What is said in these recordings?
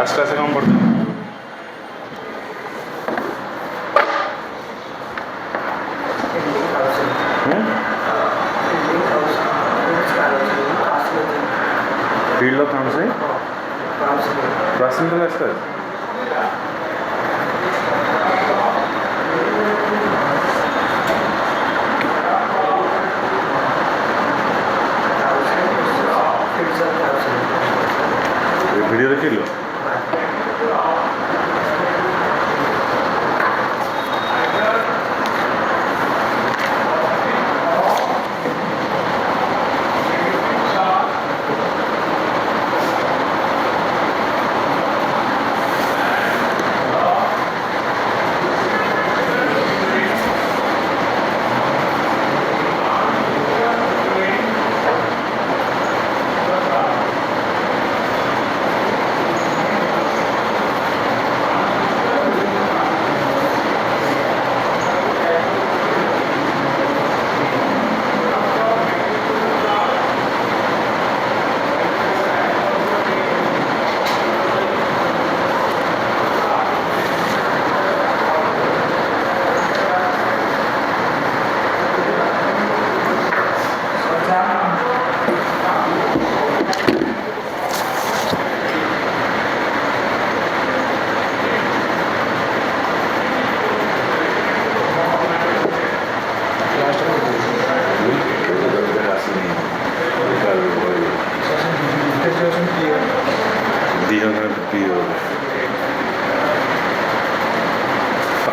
Last class कौन पढ़ते हैं? Field of counselling classing class का वीडियो देखी लो।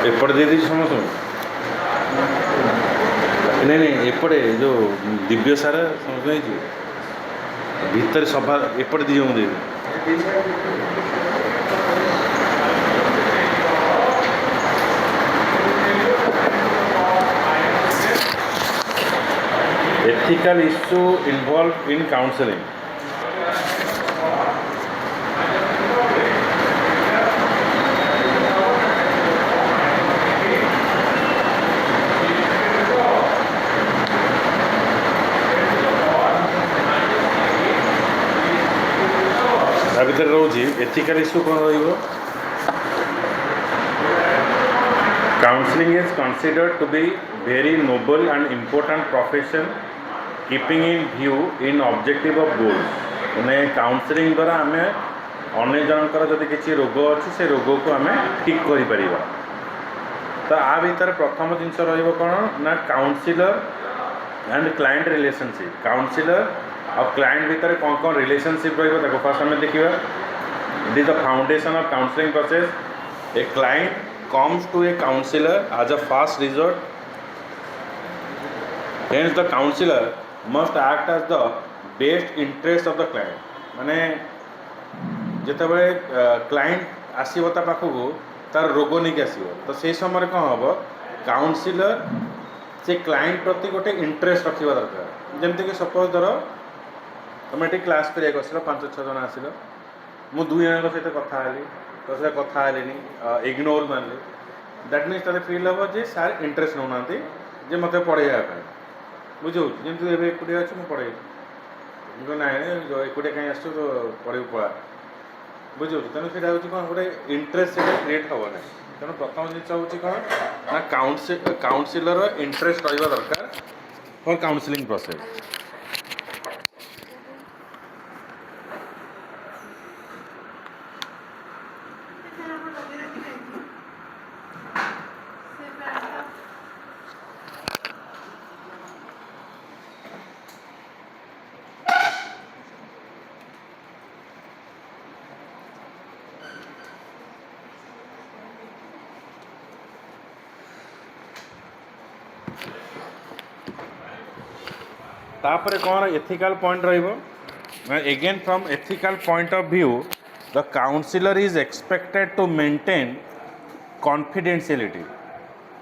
एपटे दे दी समस्त नहीं नहीं एपटे जो दिव्य सारा समझ भीतर सभा एपटे दी दे ethical issue involved in counseling. भीतर रोजी एथिकल इश्यू कौन रहिबो counselling is considered to be very noble and important profession keeping in view in objective of goals माने काउंसलिंग द्वारा आमे अन्य जनकर जदि किसी रोग अच्छी से रोग को आमे ठीक करि परिबा तो आ भीतर प्रथम जिनस रहिबो कोन ना counsellor and client relationship counsellor और क्लाइंट भीतर कौन कौन रिलेशनशिप रही फर्स्ट आम देखा it is the foundation of counselling process a client comes to a counsellor as a fast resort hence the counsellor must act as the best interest of the client माने जितेबले client आसो ता पाखक तार रोग नहीं आसो तो से समय कौन हम काउंसलर से क्लाइंट प्रति गोटे इंटरेस्ट रखा दरकार जमती कि सपोज धर तुम ये क्लास कर आस 5-6 जन आसिल मु 2 जन सहित कथा तो सहित कथा इग्नोर मारे दैट मीन्स तार फिल हम जे सार इंटरेस्ट नौना जे मत पढ़ाई बुझे जमी एकुटिया अच्छे मुझे पढ़े ना एकुटिया कहीं आस तो पढ़े पड़ा बुझे तेणु से कौन गोटे इंटरेस्ट से क्रिएट हम ना तेणु प्रथम जिन हूँ कौन ना काउंसलर इंटरेस्ट रहा दरकार फॉर काउंसलिंग प्रोसेस तापर कौन एथिकल पॉइंट रहिबो again from ethical point of view the counsellor is expected to maintain confidentiality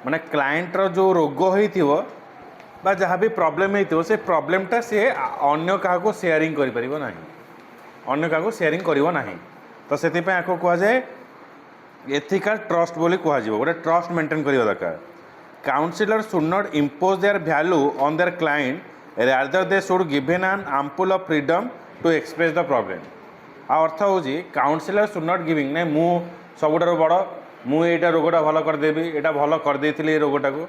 माने क्लाइंट रो जो रोग होइथिवो बा जहाँ भी प्रॉब्लम होइथिवो से प्रॉब्लमटा से अन्य काको शेयरिंग करि परिबो नाही अन्य काको शेयरिंग करिवो नाही तो सेति पे आको कुआ जाए एथिकल ट्रस्ट बोली कुआ जिवो गोटे ट्रस्ट मेंटेन करियो दरकार counsellor should not impose their value on their client rather they should given an ample of freedom to express the problem आ अर्थ हूँ काउनसिलर शुड नॉट गिविंग ना मु सबुठार बड़ मुझा रोगटा भल करदेवी यहाँ भल करदे रोगटा को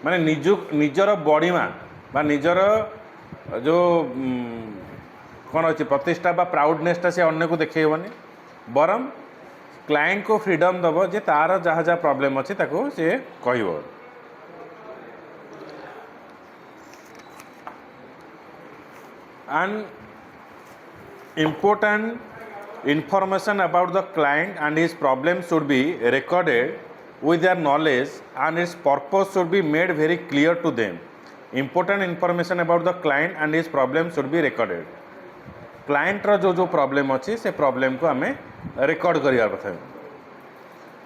माने निजर बड़ीमा बा निजर जो कौन अच्छी प्रतिष्ठा बा प्राउडनेसटा से अन्य को देखनी बरम क्लाइंट को फ्रीडम दब जे तार जहाँ जहाँ प्रॉब्लम अच्छी सी कह and important information about the client and his problem should be recorded with their knowledge and its purpose should be made very clear to them. Important information about the client and his problem should be recorded. Client रो जो problem अच्छी से problem को हमें record करिया कथा.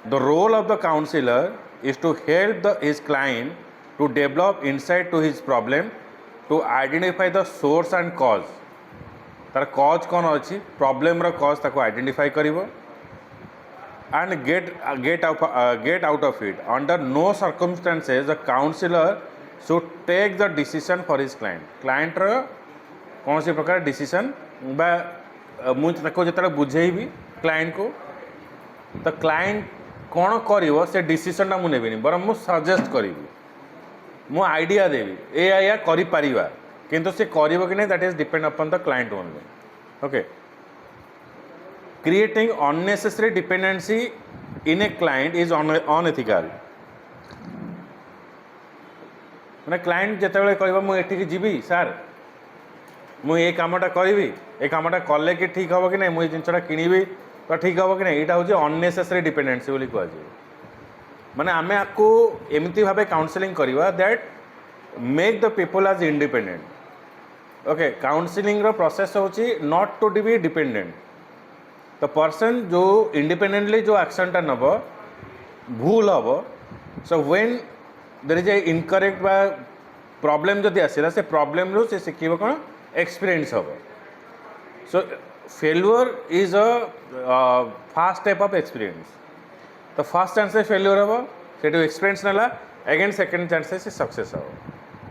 The role of the counselor is to help his client to develop insight to his problem, to identify the source and cause. तार cause कौन अच्छी problem रो cause ताको identify करिवो and get out of it. Under no circumstances the counselor should take the decision for his client. Client रो कौन सी प्रकार decision बा मुझे ताको जितना बुझेइबी client को तो client कौन करिवो से decision ना मुझे भी नहीं बरं मु suggest करिवि मु आइडिया देवी या करि परिबा किंतु से करिवो कि नहीं that is depend upon the client only. Okay creating unnecessary dependency in a client is unethical. माने क्लाइंट जेतेबेले कहबो मु एठी जीवी सर मु ए कामटा करिवि ए कामटा कले कि ठीक हबो कि नहीं मु ए जिंसटा किनिबि तो ठीक हबो कि नहीं एटा होची अननेसेसरी डिपेंडेंसी बोली कहै छै. माने आमे आपको एमती भावे काउंसलिंग करवा that make the people as independent. Okay counselling रो प्रोसेस होची not to be dependent. The person जो इंडिपेंडेंटली जो एक्शनटा नब भूल हम so when there is a incorrect बा प्रॉब्लम जदि आसला से प्रॉब्लम रो से सिखिबो कोन एक्सपीरियंस हम. So failure is a fast step of experience. तो फर्स्ट चांसेस फेल्युअर हम से एक्सपीरियंस नाला अगेन सेकेंड चांसेस से सक्सेस हम.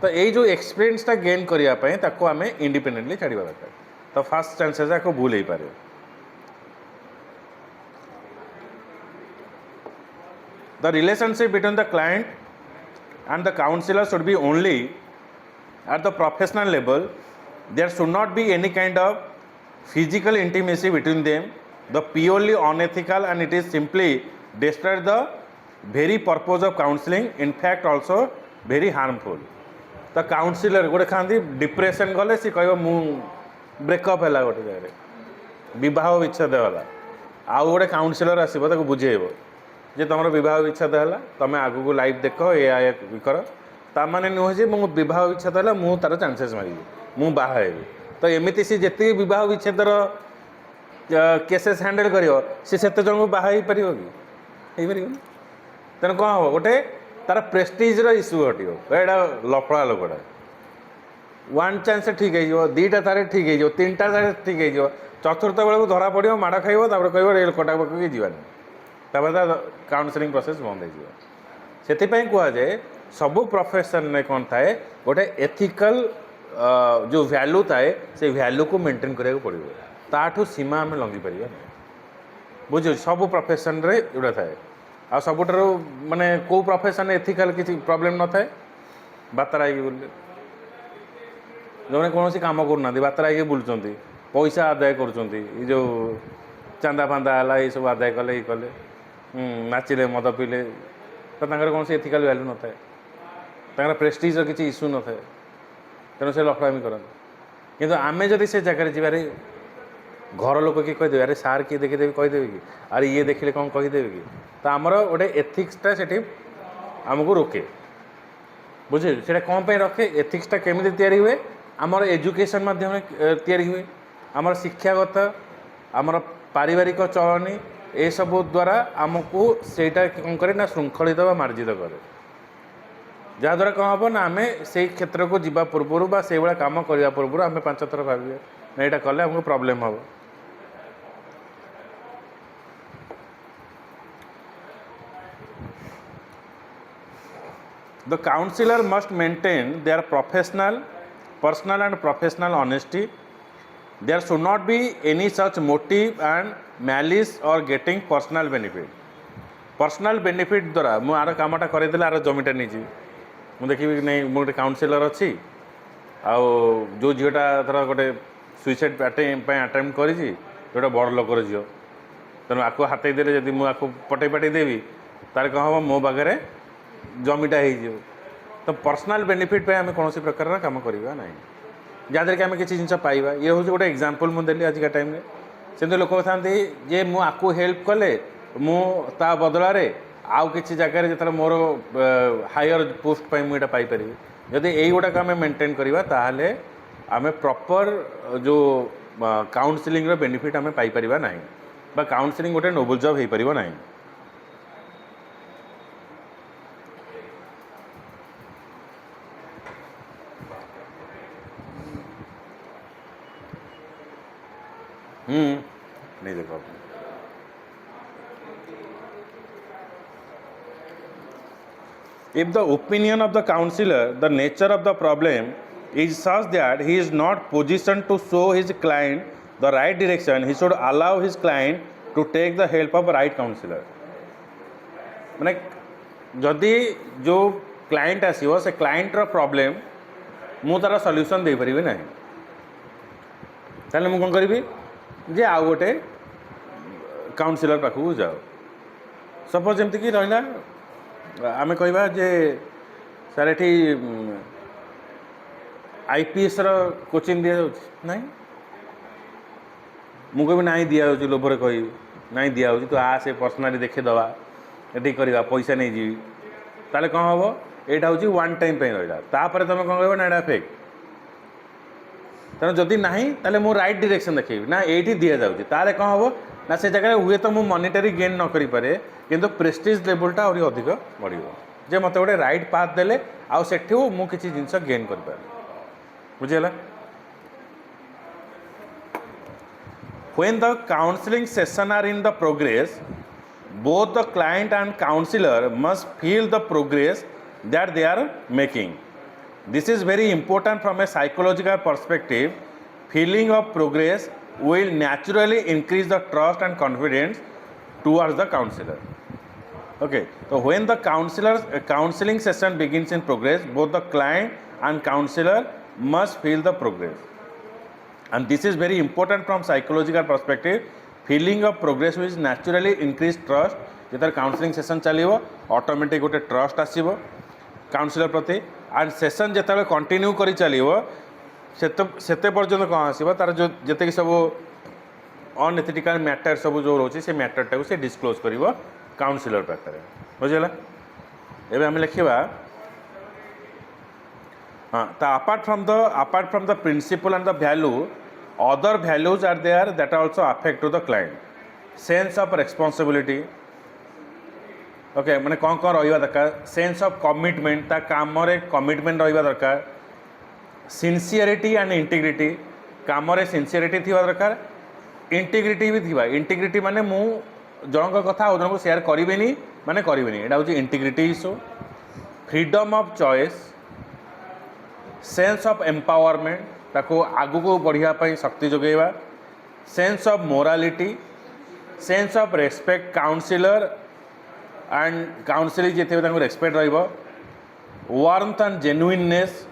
तो यही जो एक्सपीरियंसटा गेन करने ताको आम इंडिपेंडेंटली छाड़ा दरकार. तो फर्स्ट चांसेस आपको भूल हो पारे. The relationship between the client and the counsellor should be only at the professional level. There should not be any kind of physical intimacy between them. The purely unethical and it is simply destroy the very purpose of counseling, in fact also very harmful. तो councillor गोटे खाती depression गले सी कह मु breakup है गोटे जगह विवाह विच्छेद है आउ गोटे काउंसिलर आसो बुझेब जे तुम विवाह विच्छेद है तुम आग को लाइफ देख ये कर ताने नुहे जे मो विवाह विच्छेद है मु तार चांसेस मारि मु बाहा हेबी. तो एमती सी जी विवाह विच्छेदर केसेस हैंडल कर सी से जन को बाहा हो पार कि तेना कौन हम गोटे तार प्रेस्टिजर इश्यू हटो एटा लफड़ा लोकटा वन चांस ठीक हो दीटा तार ठीक हो तीन टा ठीक हो चतुर्थ बेलू धरा पड़ो माड़ खाइब कह कटा पकड़ जीवानी काउंसलिंग प्रोसेस बंद हो. से कहुए सबू प्रोफेशन में कौन थाए गोटे एथिकल जो वैल्यू थाए से वैल्यू को मेंटेन करा पड़ो. ताठू सीमा आम लंघी पार बुझे सबू प्रोफेशन रे जोड़ा थाए आ सबुठार माने को प्रोफेशन एथिकल किसी प्रॉब्लम न थाए बातरा बोले जो कौन काम करना बातरा बुलूँ पैसा आदाय कर जो चांदा फांदा है ये सब आदाय कले ये कले नाचिले मद पीले तो कौन से एथिकल वैल्यू न थाए प्रेस्टिजर किसी इश्यू न थाए तेणु से लफड़ामी करते. किंतु आमे जदि से जगह जीवारे घर लोक किए कहीदेवे अरे सार किए देखीदेवी कहीदेवे कि अरे ये देखिले कौन कहीदेवे कि तो आमर गोटे एथिक्सटा से आमको रोके बुझे से कौन पे रखे एथिक्सटा केमी तैयारी हुए आमर एजुकेशन माध्यम तैयारी हुए आमर शिक्षागत आमर पारिवारिक चलनी ये सब द्वारा आमको सेटा कौन करे ना श्रृंखलित व मार्जित करे जहाँद्वारा कौन हम ना आम से क्षेत्र को जीवा पूर्वर बा से भाया कम करने पूर्व आम 5 थर भाविए ना यहाँ कले आमको प्रॉब्लम हम. The counselor must maintain their personal and professional honesty there should not be any such motive and malice or getting personal benefit. Personal benefit द्वारा मु आर कामटा करदेले आर जमीटा नहीं मुझे देखी नहीं मु गोटे काउनसिलर अच्छी आउ जो झीटा धर गोटे सुइसाइड आटेम्प्ट कर जोटा बड़ लोकर झील तेणु आपको हाथई देले जदि मुझे पटे पटे देवी तार कौन हम मो पाखे जमीटा हो तो पर्सनाल बेनिफिट पे आम कौन प्रकार काम करवा ना जहाँद्वारा कि आम किसी जिन पाइबा ये हूँ गोटे एग्जांपल मुझे देली आजिका टाइम से लोक था जे मुझे हेल्प कले मु ता बदल आउ किसी जगह जो मोर हायर पोस्ट पर मुझे पाइपर जदि यही गुड़ाक आम मेंटेन करवा ताहले आम प्रॉपर जो काउंसलिंग बेनिफिट आम पाइपर ना बा काउंसलिंग गोटे नोबल जॉब हो पार ना नहीं देखो if the opinion of the counselor, the nature of the problem is such that he is not positioned to show his client the right direction, he should allow his client to take the help of right counselor. माने जदि जो client आसीबो से client रो problem मु तार solution दे परिबे नाही ताले मु कोन करिबी जे आ गोटे काउंसिलर पाखु जाओ सपोज जेमति कि रहला आम कहवा जे सर ये आईपीएस कोचिंग दि जाऊँ मुझे ना दि जाऊँ लोभर कह ना दि जाऊँ तो आसे पर्सनाली देखेदवा ये करवा पैसा नहीं जी ताले कौन हम यहाँ हूँ वन टाइम रहा तापर तुम कौन कह ना फेक तेना जदि ना ताले मु राइट डायरेक्शन देखी ना ये दि जाऊँगी ताले कौन हम ना से जगह हुए तो मुझे मॉनिटरी गेन न करि पारे किंतु प्रेस्टीज लेवलटा और अधिक बढ़ जे मत गोटे राइट पाथ देले आउ सेठू मु किसी जिनस गेन कर बुझीगला when the counseling session are in the progress both the client and counselor must feel the progress that they are making. This is very important from a psychological perspective. Feeling of progress will naturally increase the trust and confidence towards the counselor. Okay, so when the counseling session begins in progress, both the client and counselor must feel the progress. And this is very important from psychological perspective. Feeling of progress will naturally increase trust. जेतर counselling session चलो automatic गोटे trust आसो counsellor प्रति and session जिते continue कर चलो से पर्यटन कौन आसो तार जो जिते सब अनएथिकल मैटर सब जो रोचे से मैटरटा को से डिस्क्लोज कर काउंसलर पाखे बुझेगा एवं आम लिखा हाँ तो apart from the principle and the value other values are there that also affect to the client. Sense of responsibility, okay मैंने कौन कौन रहा दरकार सेंस ऑफ कमिटमेंट ता काम रे कमिटमेंट रहा दरकार सिंसियरिटी एंड इंटीग्रिटी काम रे सिंसियरिटी थी दरकार इंटीग्रिटी भी थी इंटीग्रिटी माने मु जनक कथा जन को शेयर करेनि माने करेनि एटा हूँ integrity issue freedom of choice sense of empowerment ताको आगु को बढ़िया शक्ति जोगेवा sense of morality sense of respect counsellor and counselling जिते respect warmth and genuineness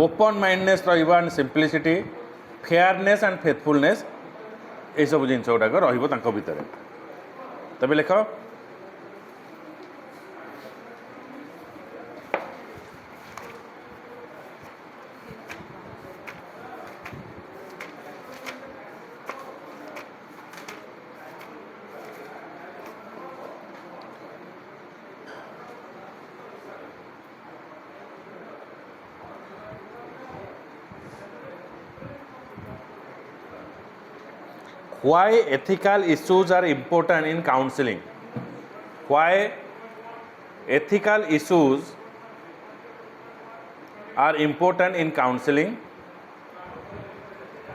open mindness and simplicity fairness and faithfulness ये सब जिन गुड़ाक भितर तबे लिख why ethical issues are important in counseling. Why ethical issues are important in counseling.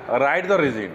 Write the reason.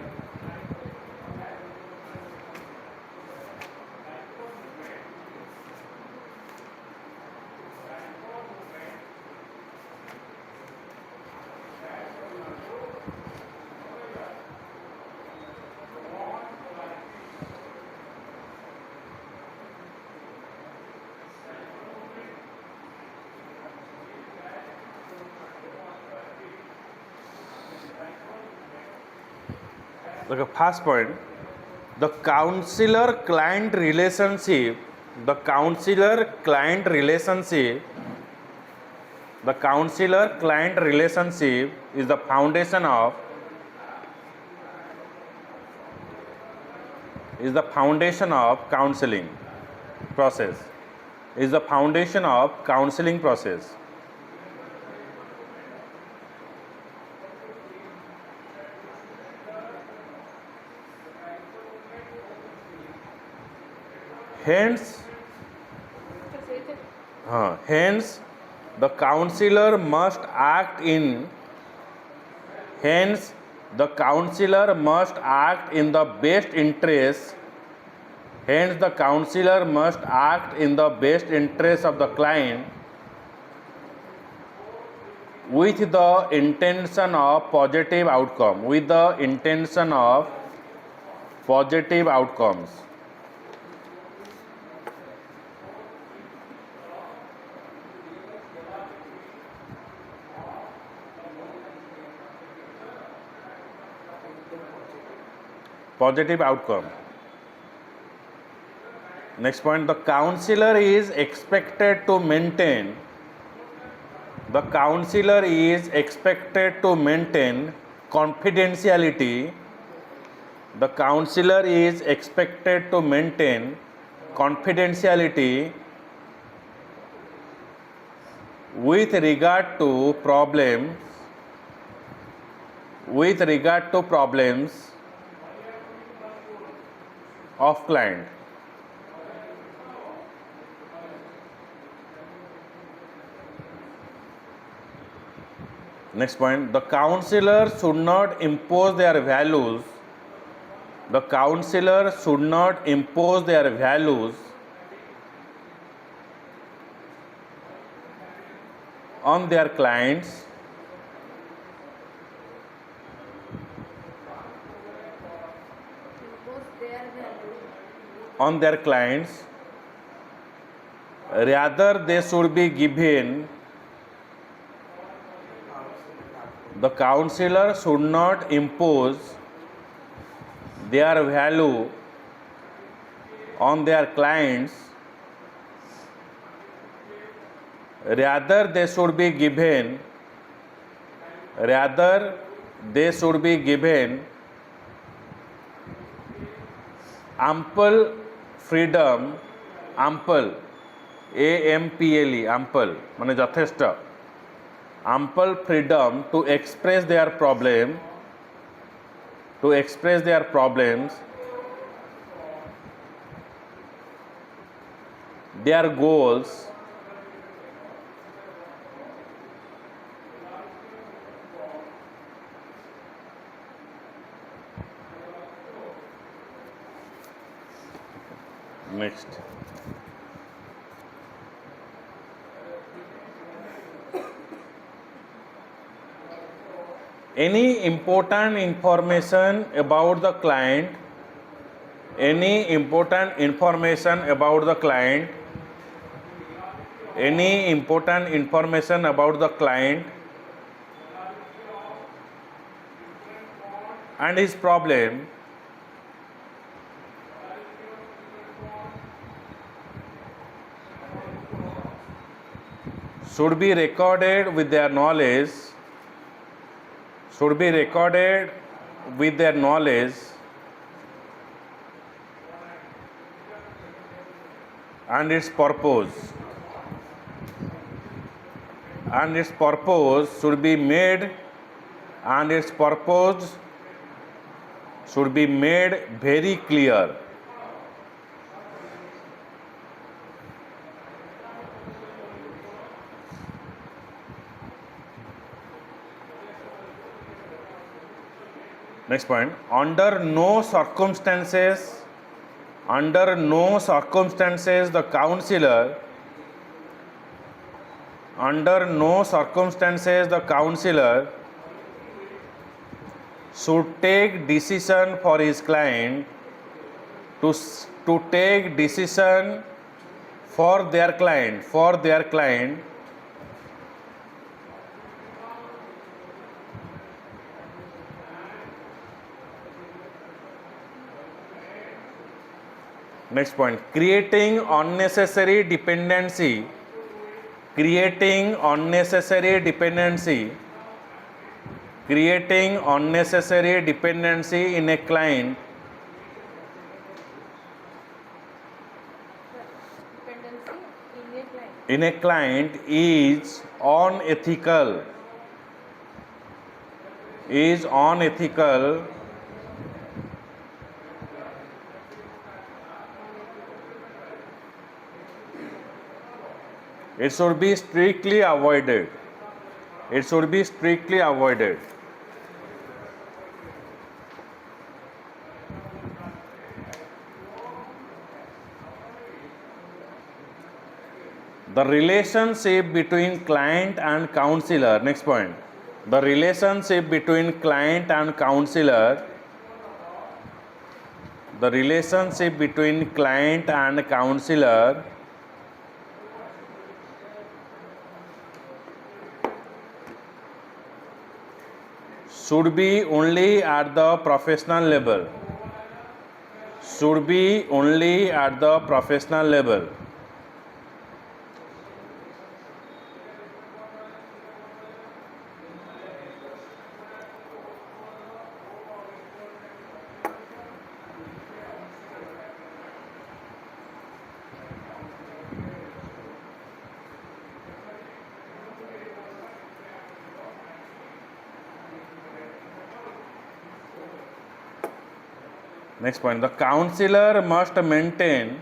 Look at first point. The counselor-client relationship. The counselor-client relationship. The counselor-client relationship is the foundation of counseling process. Is the foundation of counseling process. Hence, the counselor must act in. Hence, the counselor must act in the best interest. Hence, the counselor must act in the best interest of the client with the intention of positive outcome. With the intention of positive outcomes. Positive outcome. Next point, the counselor is expected to maintain. The counselor is expected to maintain confidentiality. The counselor is expected to maintain confidentiality with regard to problems. With regard to problems of client. Next point, the counselor should not impose their values. The counselor should not impose their values on their clients. On their clients, rather they should be given. The counselor should not impose their value on their clients. Rather they should be given. Rather they should be given ample freedom. Ample, AMPLE, ample माने যথেষ্ট, ample freedom to express their problem, to express their problems, their goals, next. Any important information about the client, any important information about the client, any important information about the client and his problem should be recorded with their knowledge, should be recorded with their knowledge and its purpose, and its purpose should be made, and its purpose should be made very clear. Next point, under no circumstances the counselor, under no circumstances the counselor should take decision for his client, to take decision for their client, Next point, creating unnecessary dependency. Creating unnecessary dependency. Creating unnecessary dependency in a client. In a client is unethical. Is unethical. It should be strictly avoided. It should be strictly avoided. The relationship between client and counselor. Next point. The relationship between client and counselor. The relationship between client and counselor should be only at the professional level. Should be only at the professional level. Next point, the counselor must maintain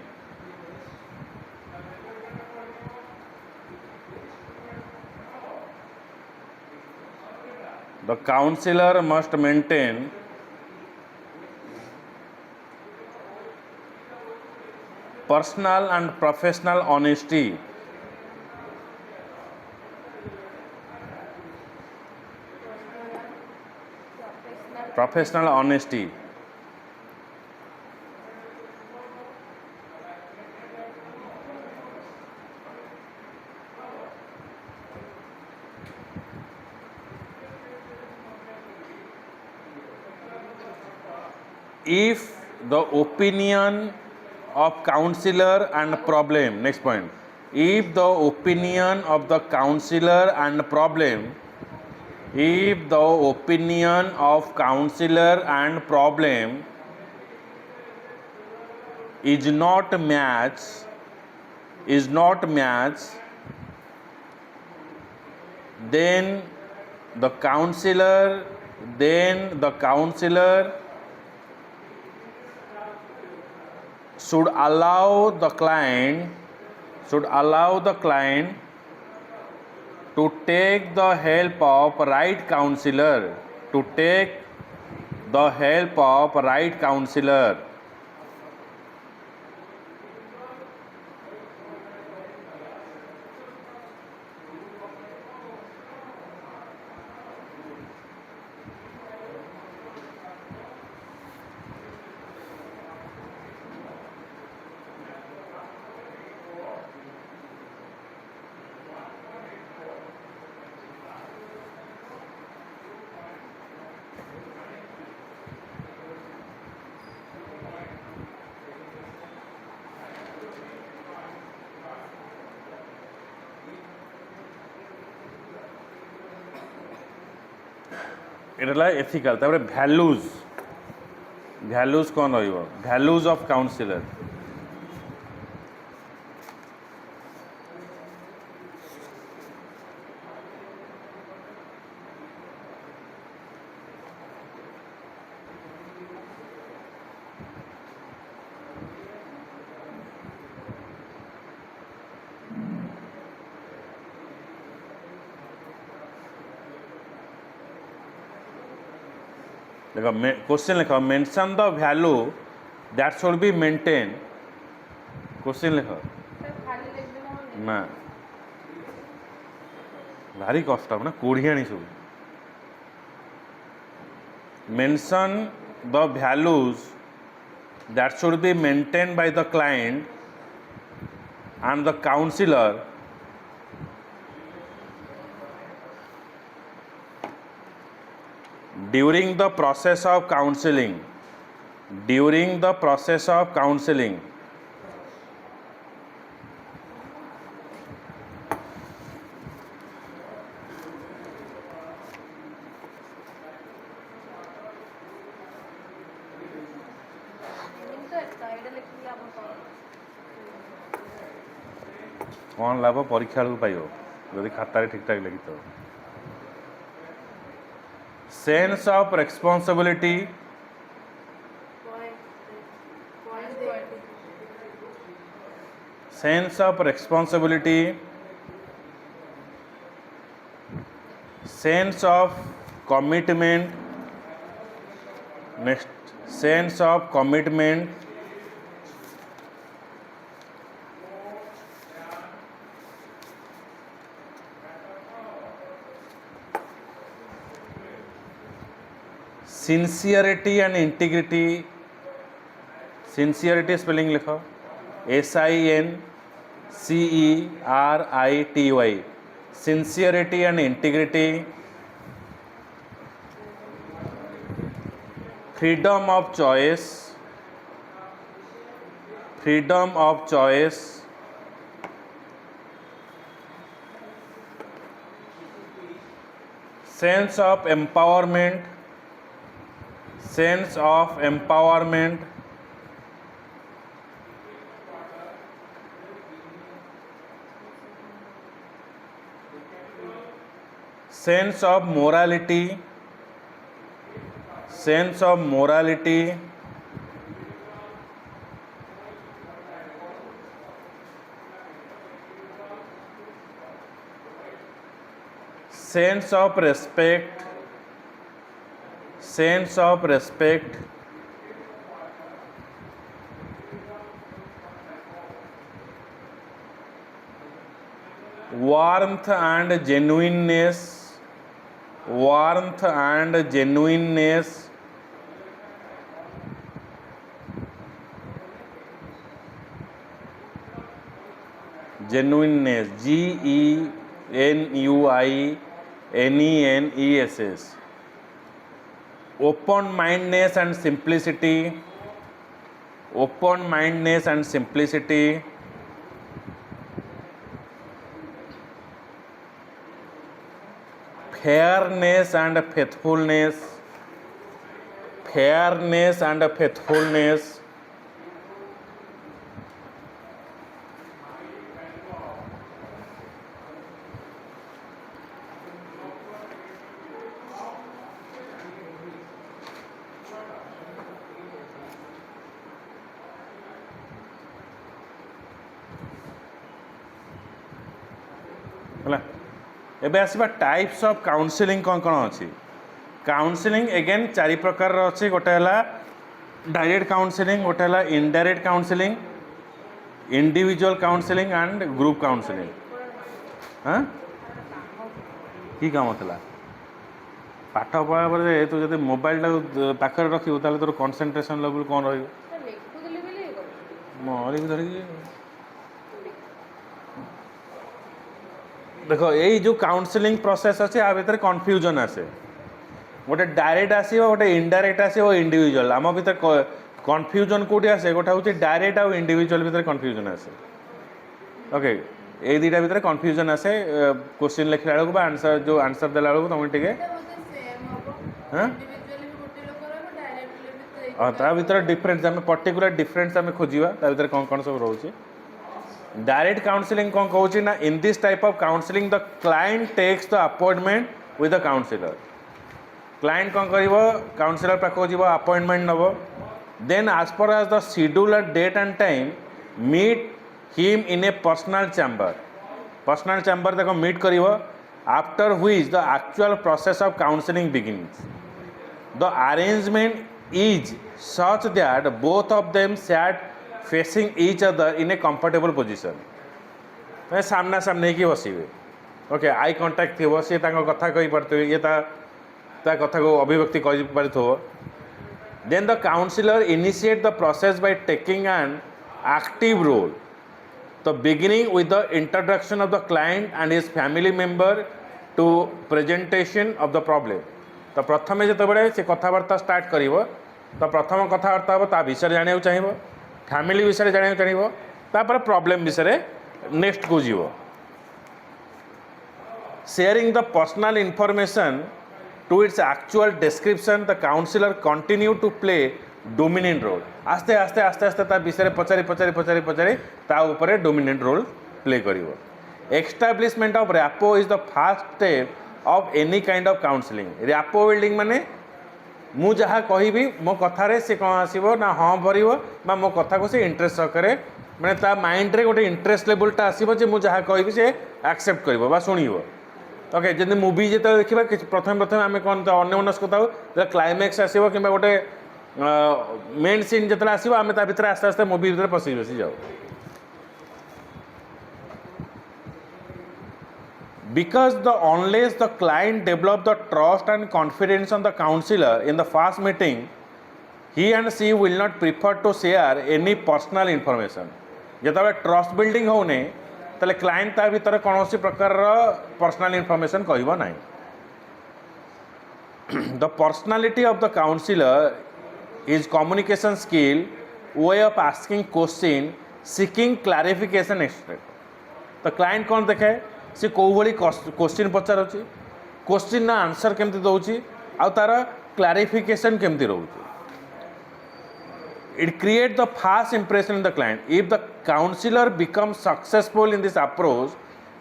personal and professional honesty. Professional honesty. If the opinion of counselor and problem. Next point, if the opinion of the counselor and problem, if the opinion of counselor and problem is not match, then the counselor should allow the client to take the help of right counselor. এটা ethical. তারপরে values কোন রইব, values of councillor. देखो question लिखो, mention the value that should be maintain. Question लिखो ना, भारी कष्ट ना कोढ़ियाणी सब। Mention the values that should be maintain by the client and the counselor during the process of counseling. कौन लाभ परीक्षा बेलू पाइब जदि खातार ठीक ठाक लिखि तो sense of responsibility sense of responsibility, sense of commitment, next sense of commitment, sincerity and integrity. sincerity spelling लिखो SINCERITY, sincerity and integrity, freedom of choice, freedom of choice, sense of empowerment, sense of empowerment, sense of morality, sense of morality, sense of respect, sense of respect, warmth and genuineness, warmth and genuineness, genuineness, GENUINENESS, open mindedness and simplicity, open mindedness and simplicity, fairness and faithfulness, fairness and faithfulness, ହେଲା एबे आसबा types of counselling कौन कौन अच्छी counselling again चारि प्रकार अच्छी गोटे है डायरेक्ट काउंसलिंग गोटे है indirect counselling individual counselling and group counselling हाँ की काम था पाठ पढ़ा पर तू जब मोबाइल पाखे रखू ताले तोर कंसंट्रेशन लेवल कौन रही धरिकी देखो यही जो काउंसलिंग प्रोसेस अच्छे आ भीतर कन्फ्यूजन आसे गोटे डायरेक्ट आसो गोटे इनडायरेक्ट आसो इंडिविजुअल आम भीतर कन्फ्यूजन कौटी आसे गोटे हूँ डायरेक्ट आउ इंडिविजुअल भीतर कन्फ्यूजन आसे ओके ये दुटा भीतर कन्फ्यूजन आसे क्वेश्चन लिखला बेलू आंसर जो आंसर देला बेलू तुम टे ता भीतर डिफरेन्स आम पर्टिकुलर डिफरेन्स आम खोजा ता भीतर कौन कौन सब रोचे डायरेक्ट काउंसलिंग कौन कहूँ ना in this type of counselling the client takes the appointment with the counsellor client कौन कर काउंसलर पाखक जीव अपॉइंटमेंट नब then as per as the schedule date and time meet him in a personal chamber देखो meet कर after which the actual process of counselling begins the arrangement is such that both of them sat facing each other in a comfortable position सामना सामने की बसवे okay I contact थी सी कथा कही पारे ये कथा को अभिव्यक्ति कर then the counsellor initiate the process by taking an active role तो beginning with the introduction of the client and his family member to presentation of the problem तो प्रथम जो से कथबार्ता स्टार्ट कर तो प्रथम कथबार्ता हम ता विषय जाना चाहिए फैमिली विषय जाना चाहिए तापर प्रॉब्लम विषय नेक्स्ट को जीव sharing the personal information to its actual description the counsellor continue to play dominant role आस्ते आस्ते आस्ते आस्ते ता विषय पचारि पचारि पचारि पचारि ता ऊपर डोमिनेंट रोल प्ले करिवो establishment of rapport is the first step of any kind of counselling rapport building माने मु जहाँ कहबी मो कथारे से कौन आसो ना हाँ भर मो कथा को से इंटरेस्ट सहकारे मैंने ता माइंड रे गोटे इंटरेस्ट लेवलटा आसो जे मुझे जहाँ कहबी से एक्सेप्ट कर शुणव ओके जब मुवी जो देखा प्रथम प्रथम आम कौन अन्य मनस्क था क्लाइमैक्स आसो कि गोटे मेन सीन जो आसो आम भितर आस्ते आस्ते मुवी भीतर पशि पशि जाऊ because the unless the client develop the trust and confidence on the counselor in the first meeting he and she will not prefer to share any personal information जब trust building होने ताले client ता भीतर कौन सी प्रकार personal information कहबो नहीं the personality of the counsellor is communication skill way of asking question seeking clarification extract to client कौन देखे सी कौ भाई क्वेश्चन पचारुची क्वेश्चन ना आंसर केमती दौची आ तार क्लारिफिकेशन केमती रोचे it creates the first impression in the client if the counselor becomes successful in this approach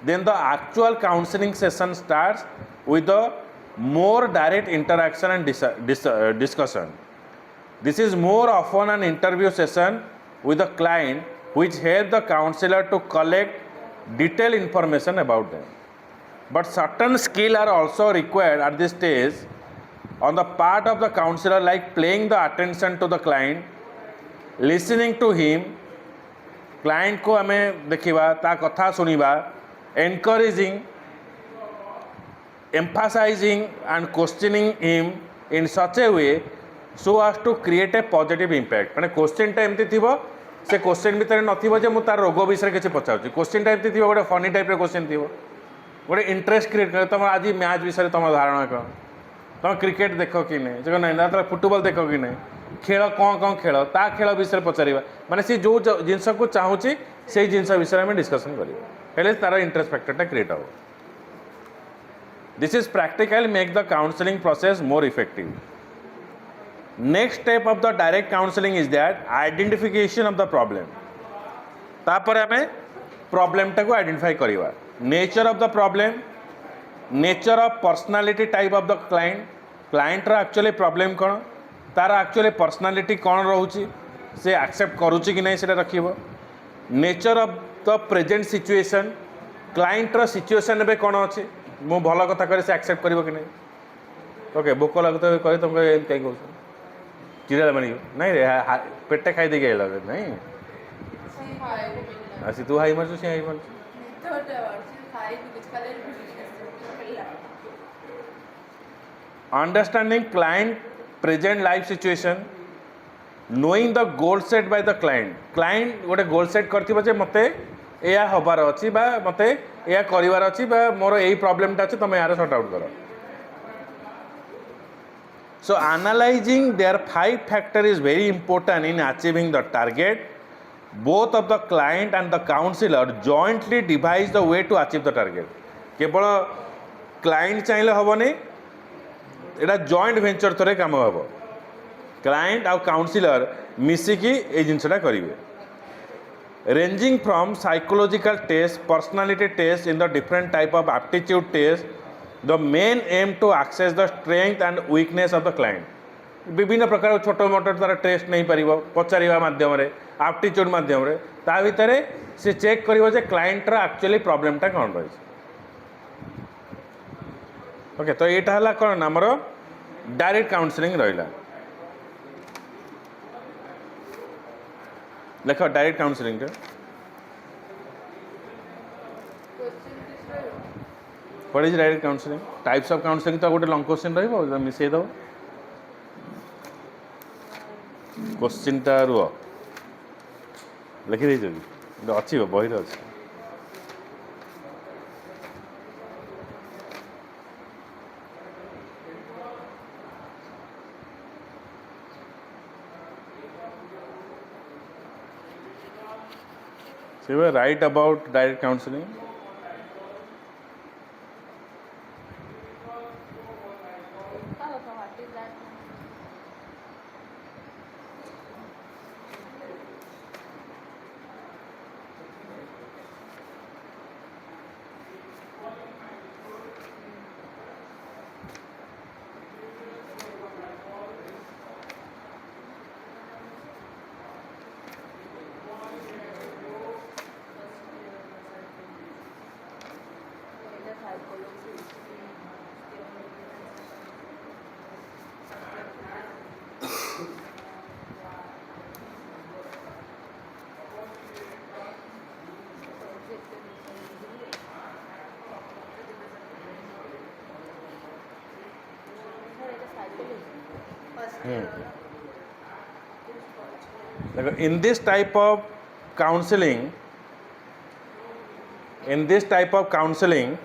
then the actual counseling session starts with a more direct interaction and discussion this is more often an interview session with the client which helps the counselor to collect detailed information about them but certain skills are also required at this stage on the part of the counselor like paying the attention to the client listening to him client को हमें देखिबा ता कथा सुनिबा encouraging emphasizing and questioning him in such a way so as to create a positive impact माने question टा एमती थिबो से क्वेश्चन भीतर नथिबो जे मु तार रोग विषय किछि पचाउछि क्वेश्चन टा एमती थिबो गोटे फनी टाइप रे क्वेश्चन थिबो गोटे इंटरेस्ट क्रिएट कर तुम आज मैच विषय तुम धारणा कौन तुम क्रिकेट देख कि नहीं ना फुटबॉल देख कि नहीं खेल कौन कौन खेल ता खेल विषय पचार माने सी जो जिनस को चाहूँगी से जिनस विषय में डिस्कसन करें तार इंटरेस्ट फैक्टरटा क्रिएट हो this is practical make the counselling process more effective next step of the direct counselling is that identification of the problem तापर आम प्रॉब्लमटा को आइडेंटिफाई करवा nature of the problem nature of personality type of the क्लाइंटर actually problem कौन तार actually personality कौन रोचे से एक्सेप्ट करुच्ची कि नहीं से रखिब nature of the present situation क्लाइंटर सिचुएशन में कौन अच्छे मु भल कथा करे से एक्सेप्ट कर कि नहीं ओके भोक लगता कहे तुम कहीं कह चिड़ा बन नहीं रे पेटे खाई दे गए नहीं अच्छी तू हाई मारछु से हाई मारछु understanding client present life situation knowing the goal set by the client गोटे गोल सेट कर मत या हबार अच्छी मत या करार अच्छी मोर यही प्रॉब्लमटा अच्छे तुम यार सॉर्ट आउट कर so analysing there 5 factor is very important in achieving the target both of the client and the counselor jointly devise the way to achieve the target केवल क्लाइंट चाहिए हेनी एटा जॉइंट वेंचर थरे काम हम client आउ councillor मिसिकी ए जिनसटा करेंगे ranging from psychological test personality test in the different type of aptitude test the main aim to access the strength and weakness of the client विभिन्न प्रकार छोट मोट तार टेस्ट नहीं पार पचार मध्यम एप्टीट्यूड मध्यम ता भितर से चेक कर क्लाइंटर एक्चुअली प्रॉब्लमटा कौन रही ओके तो यहाँ है कौन आमर डायरेक्ट काउंसलिंग रहा लेख direct counselling what is direct counselling types of counselling तो गोटे लॉन्ग क्वेश्चन रही मिसई दब क्वेश्चनटा रुह लिखिदे अच्छी बही अच्छी So you were right about direct counseling. In this type of counseling,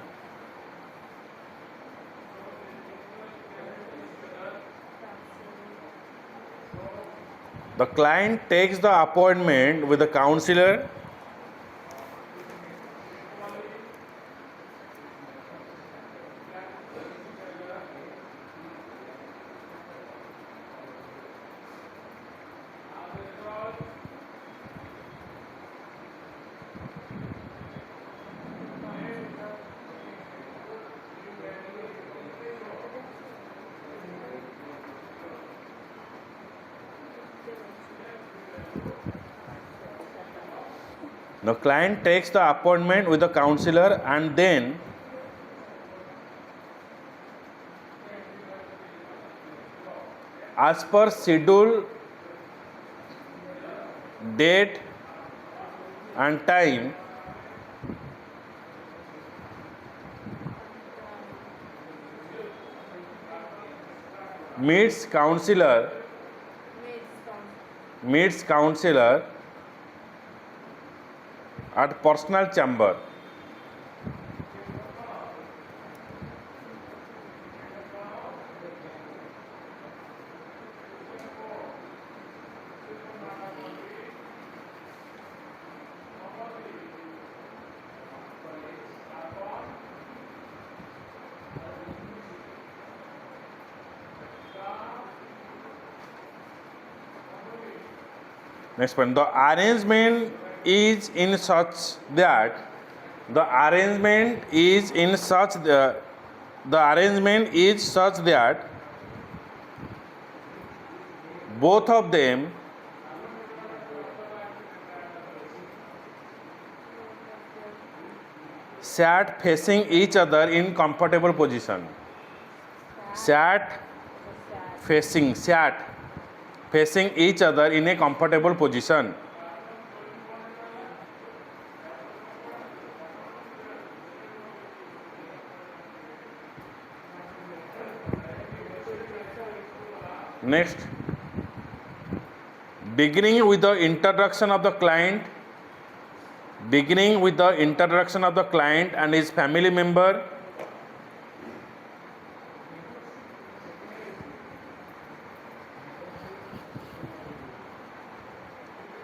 the client takes the appointment with the counselor The client takes the appointment with the counselor and then as per schedule, date and time meets counselor at personal chamber. Next point, the arrangement is in such that both of them sat facing each other in comfortable position. Sat facing each other in a comfortable position. Next, beginning with the introduction of the client and his family member